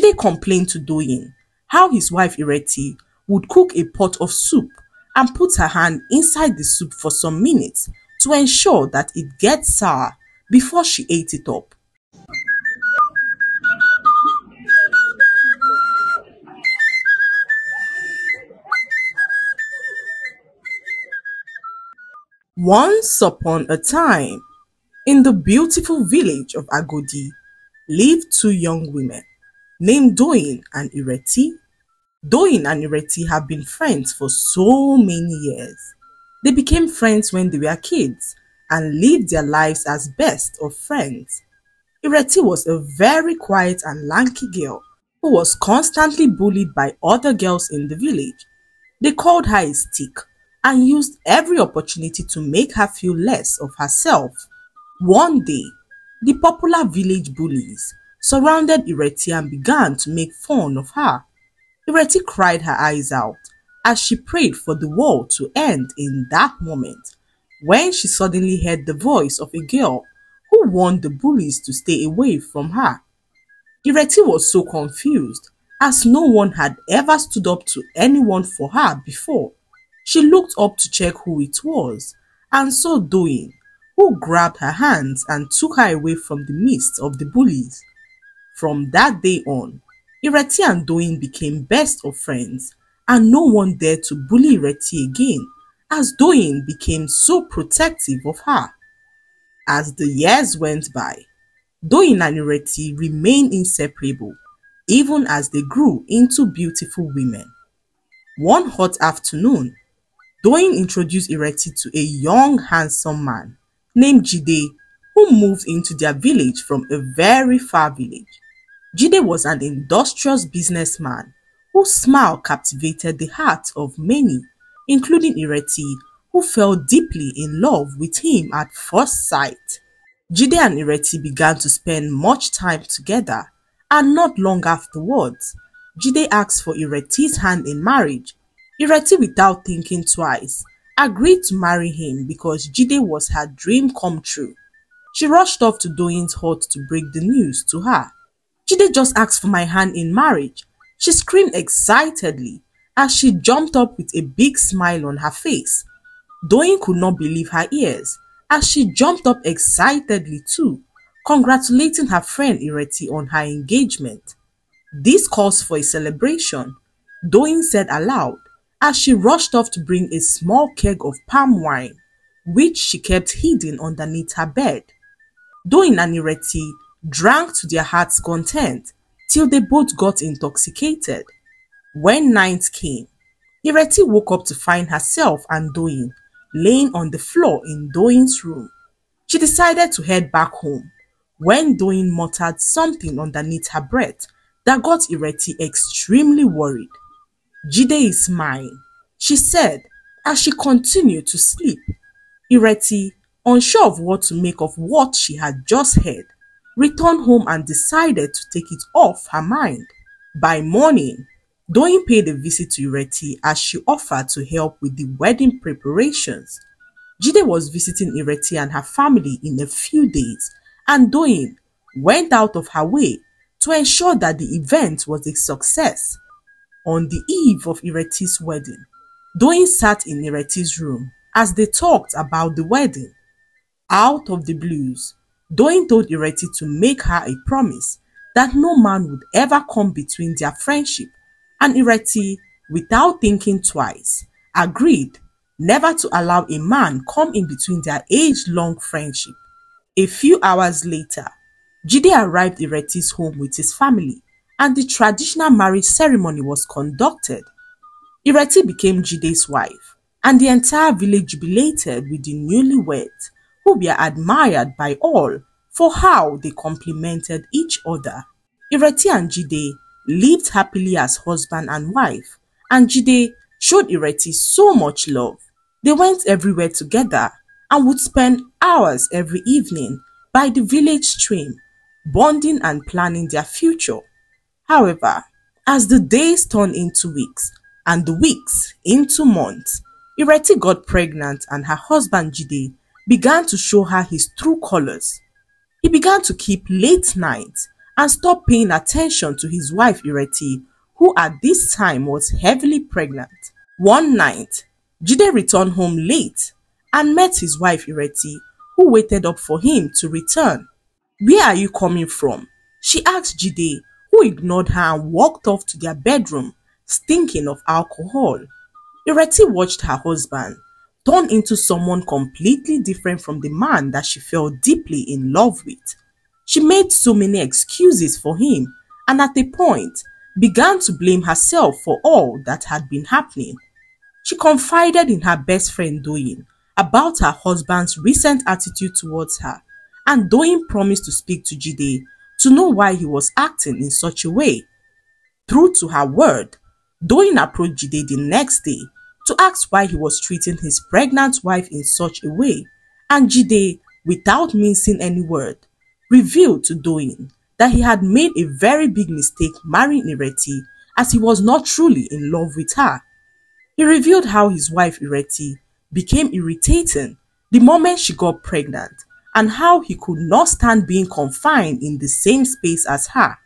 Jide complained to Doyin how his wife Ireti would cook a pot of soup and put her hand inside the soup for some minutes to ensure that it gets sour before she ate it up. Once upon a time, in the beautiful village of Agodi, lived two young women named Doyin and Ireti. Doyin and Ireti have been friends for so many years. They became friends when they were kids and lived their lives as best of friends. Ireti was a very quiet and lanky girl who was constantly bullied by other girls in the village. They called her a stick and used every opportunity to make her feel less of herself. One day, the popular village bullies surrounded Ireti and began to make fun of her. Ireti cried her eyes out as she prayed for the war to end in that moment, when she suddenly heard the voice of a girl who warned the bullies to stay away from her. Ireti was so confused as no one had ever stood up to anyone for her before. She looked up to check who it was and saw Doyin, who grabbed her hands and took her away from the midst of the bullies. From that day on, Ireti and Doyin became best of friends, and no one dared to bully Ireti again as Doyin became so protective of her. As the years went by, Doyin and Ireti remained inseparable even as they grew into beautiful women. One hot afternoon, Doyin introduced Ireti to a young handsome man named Jide, who moved into their village from a very far village. Jide was an industrious businessman whose smile captivated the hearts of many, including Ireti, who fell deeply in love with him at first sight. Jide and Ireti began to spend much time together, and not long afterwards, Jide asked for Ireti's hand in marriage. Ireti, without thinking twice, agreed to marry him because Jide was her dream come true. She rushed off to Doyin's hut to break the news to her. "Jide just asked for my hand in marriage," she screamed excitedly as she jumped up with a big smile on her face. Doyin could not believe her ears as she jumped up excitedly too, congratulating her friend Ireti on her engagement. "This calls for a celebration," Doyin said aloud as she rushed off to bring a small keg of palm wine, which she kept hidden underneath her bed. Doyin and Ireti drank to their heart's content till they both got intoxicated. When night came, Ireti woke up to find herself and Doyin laying on the floor in Doyin's room. She decided to head back home when Doyin muttered something underneath her breath that got Ireti extremely worried. "Jide is mine," she said as she continued to sleep. Ireti, unsure of what to make of what she had just heard, returned home and decided to take it off her mind. By morning, Doyin paid a visit to Ireti as she offered to help with the wedding preparations. Jide was visiting Ireti and her family in a few days, and Doyin went out of her way to ensure that the event was a success. On the eve of Ireti's wedding, Doyin sat in Ireti's room as they talked about the wedding. Out of the blues, Doyin told Ireti to make her a promise that no man would ever come between their friendship, and Ireti, without thinking twice, agreed never to allow a man come in between their age-long friendship. A few hours later, Jide arrived at Ireti's home with his family, and the traditional marriage ceremony was conducted. Ireti became Jide's wife, and the entire village jubilated with the newlyweds, who were admired by all for how they complemented each other. Ireti and Jide lived happily as husband and wife, and Jide showed Ireti so much love. They went everywhere together and would spend hours every evening by the village stream, bonding and planning their future. However, as the days turned into weeks and the weeks into months, Ireti got pregnant and her husband Jide began to show her his true colors. He began to keep late nights and stopped paying attention to his wife Ireti, who at this time was heavily pregnant. One night, Jide returned home late and met his wife Ireti, who waited up for him to return. "Where are you coming from?" she asked Jide, who ignored her and walked off to their bedroom, stinking of alcohol. Ireti watched her husband turn into someone completely different from the man that she fell deeply in love with. She made so many excuses for him and at a point began to blame herself for all that had been happening. She confided in her best friend Doyin about her husband's recent attitude towards her, and Doyin promised to speak to Jide to know why he was acting in such a way. True to her word, Doyin approached Jide the next day to ask why he was treating his pregnant wife in such a way, and Jide, without mincing any word, revealed to Doyin that he had made a very big mistake marrying Ireti, as he was not truly in love with her. He revealed how his wife Ireti became irritating the moment she got pregnant, and how he could not stand being confined in the same space as her.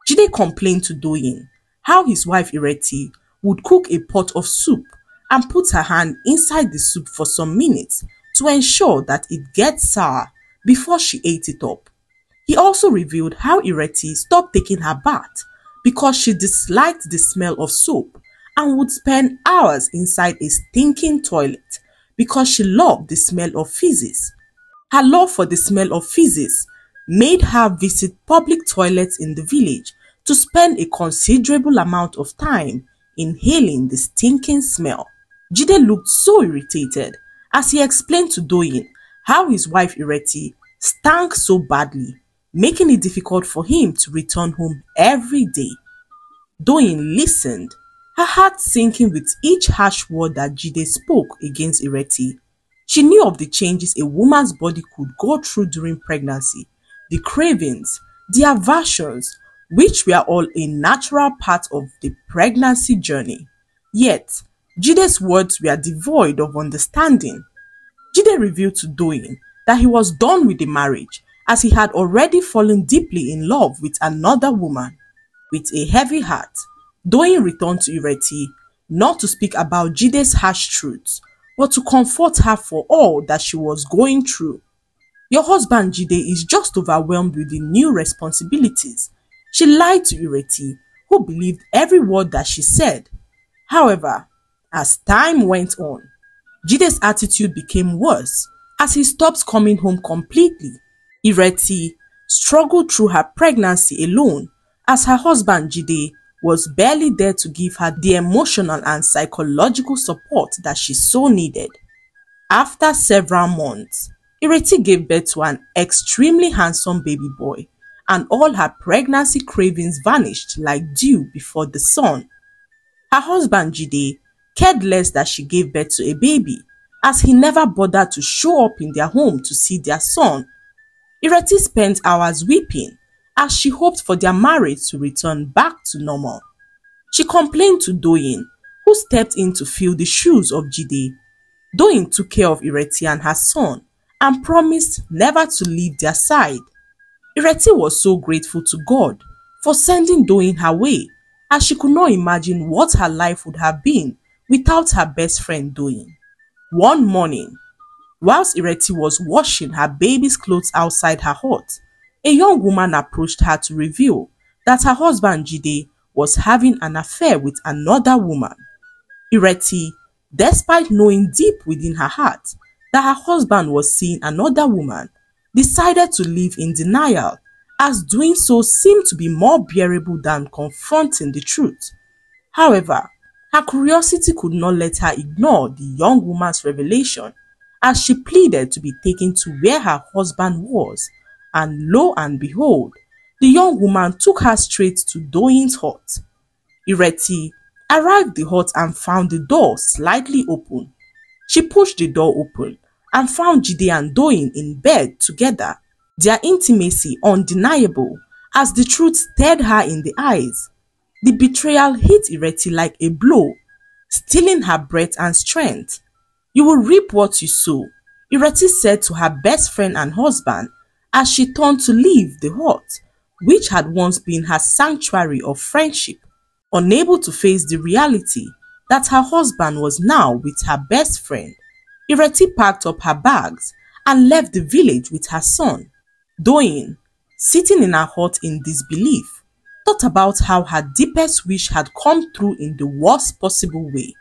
Jide complained to Doyin how his wife Ireti would cook a pot of soup and put her hand inside the soup for some minutes to ensure that it gets sour before she ate it up. He also revealed how Ireti stopped taking her bath because she disliked the smell of soap and would spend hours inside a stinking toilet because she loved the smell of feces. Her love for the smell of feces made her visit public toilets in the village to spend a considerable amount of time inhaling the stinking smell. Jide looked so irritated as he explained to Doyin how his wife Ireti stank so badly, making it difficult for him to return home every day. Doyin listened, her heart sinking with each harsh word that Jide spoke against Ireti. She knew of the changes a woman's body could go through during pregnancy, the cravings, the aversions, which were all a natural part of the pregnancy journey. Yet, Jide's words were devoid of understanding. Jide revealed to Doyin that he was done with the marriage, as he had already fallen deeply in love with another woman. With a heavy heart, Doyin returned to Ireti not to speak about Jide's harsh truths, but to comfort her for all that she was going through. "Your husband Jide is just overwhelmed with the new responsibilities," she lied to Ireti, who believed every word that she said. However, as time went on, Jide's attitude became worse as he stopped coming home completely. Ireti struggled through her pregnancy alone, as her husband Jide was barely there to give her the emotional and psychological support that she so needed. After several months, Ireti gave birth to an extremely handsome baby boy, and all her pregnancy cravings vanished like dew before the sun. Her husband Jide cared less that she gave birth to a baby, as he never bothered to show up in their home to see their son. Ireti spent hours weeping as she hoped for their marriage to return back to normal. She complained to Doyin, who stepped in to fill the shoes of Jide. Doyin took care of Ireti and her son and promised never to leave their side. Ireti was so grateful to God for sending Doyin her way, as she could not imagine what her life would have been without her best friend Doyin. One morning, whilst Ireti was washing her baby's clothes outside her hut, a young woman approached her to reveal that her husband Jide was having an affair with another woman. Ireti, despite knowing deep within her heart that her husband was seeing another woman, decided to live in denial, as doing so seemed to be more bearable than confronting the truth. However, her curiosity could not let her ignore the young woman's revelation, as she pleaded to be taken to where her husband was, and lo and behold, the young woman took her straight to Doyin's hut. Ireti arrived at the hut and found the door slightly open. She pushed the door open and found Jide and Doyin in bed together, their intimacy undeniable as the truth stared her in the eyes. The betrayal hit Ireti like a blow, stealing her breath and strength. "You will reap what you sow," Ireti said to her best friend and husband as she turned to leave the hut, which had once been her sanctuary of friendship. Unable to face the reality that her husband was now with her best friend, Ireti packed up her bags and left the village with her son. Doyin, sitting in her hut in disbelief, thought about how her deepest wish had come true in the worst possible way.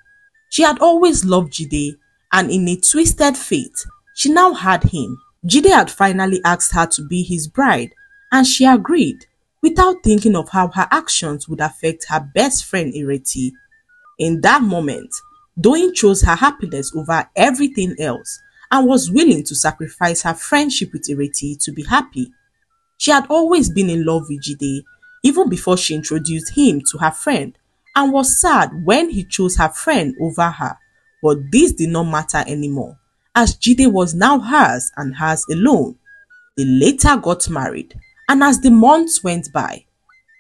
She had always loved Jide, and in a twisted fate, she now had him. Jide had finally asked her to be his bride, and she agreed, without thinking of how her actions would affect her best friend Ireti. In that moment, Doyin chose her happiness over everything else and was willing to sacrifice her friendship with Ireti to be happy. She had always been in love with Jide, even before she introduced him to her friend, and was sad when he chose her friend over her. But this did not matter anymore, as Jide was now hers and hers alone. They later got married, and as the months went by,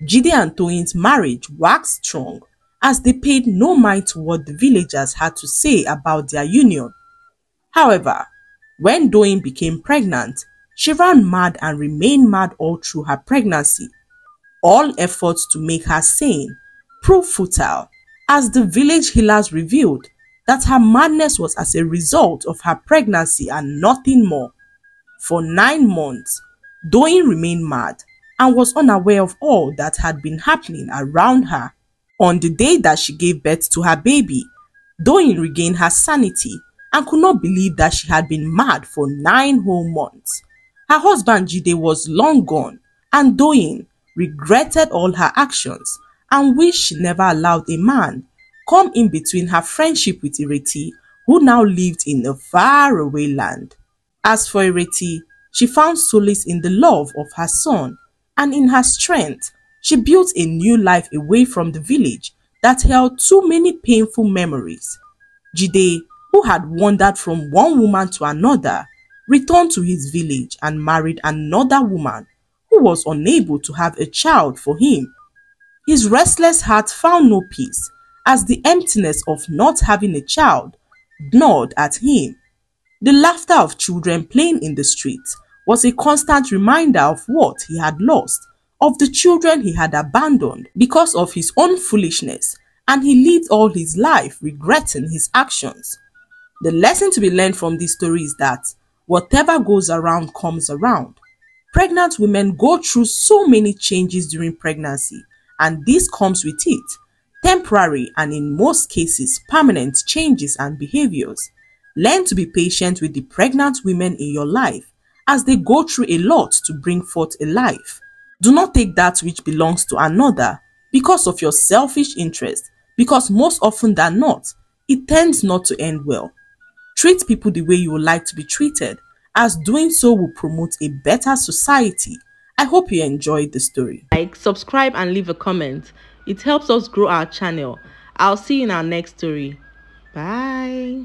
Jide and Toyin's marriage waxed strong as they paid no mind to what the villagers had to say about their union. However, when Doyin became pregnant, she ran mad and remained mad all through her pregnancy. All efforts to make her sane proved futile, as the village healers revealed that her madness was as a result of her pregnancy and nothing more. For 9 months, Doyin remained mad and was unaware of all that had been happening around her. On the day that she gave birth to her baby, Doyin regained her sanity and could not believe that she had been mad for 9 whole months. Her husband Jide was long gone, and Doyin regretted all her actions and wished she never allowed a man come in between her friendship with Ireti, who now lived in a faraway land. As for Ireti, she found solace in the love of her son, and in her strength, she built a new life away from the village that held too many painful memories. Jide, who had wandered from one woman to another, returned to his village and married another woman who was unable to have a child for him. His restless heart found no peace, as the emptiness of not having a child gnawed at him. The laughter of children playing in the streets was a constant reminder of what he had lost, of the children he had abandoned because of his own foolishness, and he lived all his life regretting his actions. The lesson to be learned from this story is that whatever goes around comes around. Pregnant women go through so many changes during pregnancy, and this comes with it: temporary and in most cases permanent changes and behaviors. Learn to be patient with the pregnant women in your life as they go through a lot to bring forth a life. Do not take that which belongs to another because of your selfish interest, because most often than not, it tends not to end well. Treat people the way you would like to be treated, as doing so will promote a better society. I hope you enjoyed the story. Like, subscribe and leave a comment. It helps us grow our channel. I'll see you in our next story. Bye.